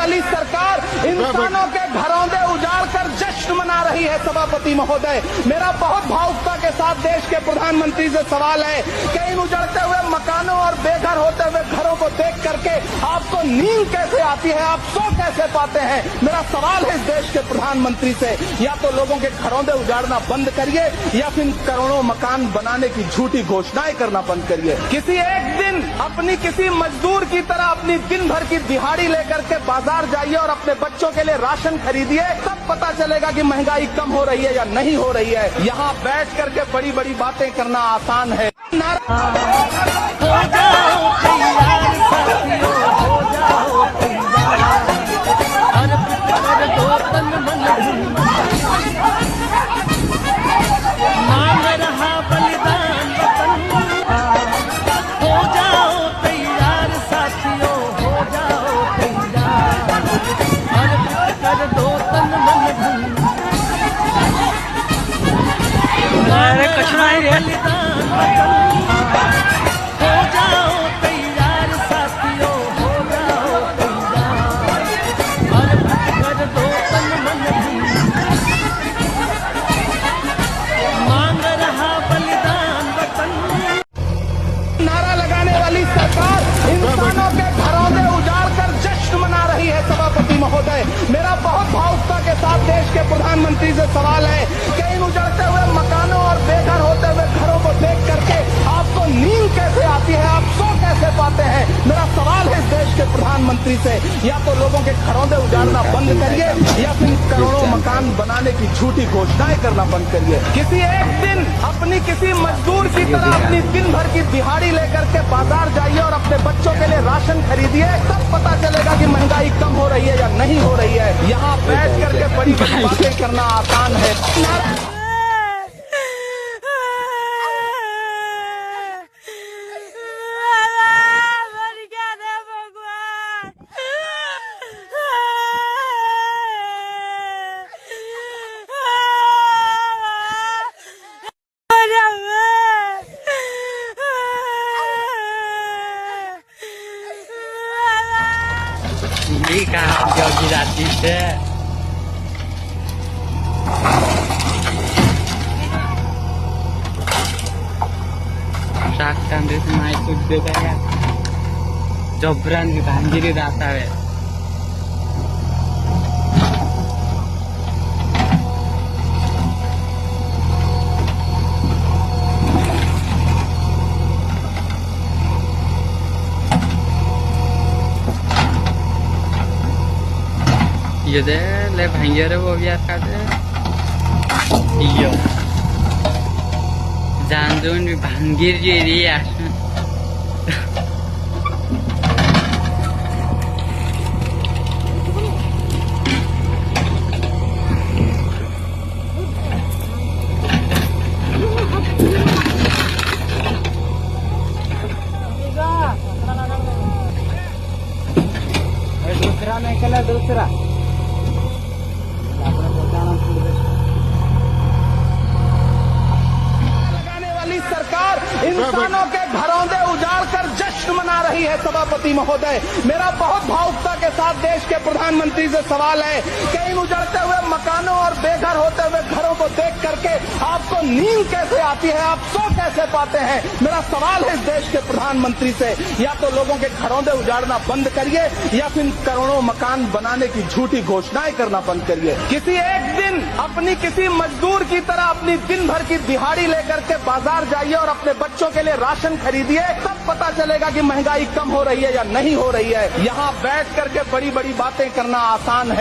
वाली सरकार इंसानों के घरौंदे उजाड़ कर जश्न मना रही है। सभापति महोदय, मेरा बहुत भावुकता के साथ देश के प्रधानमंत्री से सवाल है कि इन उजड़ते हुए मकानों और बेघर होते हुए घरों को देख करके आपको नींद कैसे आती है, आप सो कैसे पाते हैं? मेरा सवाल है इस देश के प्रधानमंत्री से, या तो लोगों के घरौंदे उजाड़ना बंद करिए या फिर करोड़ों मकान बनाने की झूठी घोषणाएं करना बंद करिए। किसी एक दिन अपनी किसी मजदूर की तरह अपनी दिन भर की दिहाड़ी लेकर के बाजार जाइए और अपने बच्चों के लिए राशन खरीदिए, तब पता चलेगा कि महंगाई कम हो रही है या नहीं हो रही है। यहाँ बैठ करके बड़ी बड़ी बातें करना आसान है। नारा लगाने वाली सरकार इंसानों के घरौंदे उजाड़ कर जश्न मना रही है। सभापति महोदय, मेरा बहुत भावुकता के साथ देश के प्रधानमंत्री से सवाल है कि इन उजड़ते हुए मकानों और बेघर होते हुए घरों को देख करके आपको नींद कैसे आती है, आप सो कैसे पाते हैं? मेरा सवाल है इस देश के प्रधानमंत्री से, या तो लोगों के घरौंदे उजाड़ना बंद करिए या फिर करोड़ों मकान बनाने की झूठी घोषणाएं करना बंद करिए। किसी एक दिन अपनी किसी मजदूर की तरह अपनी दिन भर की दिहाड़ी लेकर के बाजार जाइए और अपने बच्चों के लिए राशन खरीदिए, तब पता चलेगा कि महंगाई कम हो रही है या नहीं हो रही है। यहाँ बैठ करके बड़ी बड़ी बातें करना आसान है। ini kan jauh gratis deh. Saktan deh semua itu deh kayak jobran di banjir di data ya. Iya deh, le banjir वो biasa deh. Iya. Jangan di banjir jadi ya. दूसरा नहीं कल दूसरा लगाने वाली सरकार इंसानों के घरौंदे उजाड़ कर जश्न मना रही है। सभापति महोदय, मेरा बहुत भावुकता के साथ देश के प्रधानमंत्री से सवाल है कि इन उजड़ते हुए मकानों और बेघर होते हुए घरों को देख करके आपको नींद कैसे आती है, आप सो कैसे पाते हैं? मेरा सवाल है इस देश के प्रधानमंत्री से, या तो लोगों के घरौंदे उजाड़ना बंद करिए या फिर करोड़ों मकान बनाने की झूठी घोषणाएं करना बंद करिए। किसी एक दिन अपनी किसी मजदूर की तरह अपनी दिन भर की दिहाड़ी लेकर के बाजार जाइए और अपने बच्चों के लिए राशन खरीदिए, तब पता चलेगा कि महंगाई कम हो रही है या नहीं हो रही है। यहाँ बैठ करके बड़ी बड़ी बातें करना आसान है।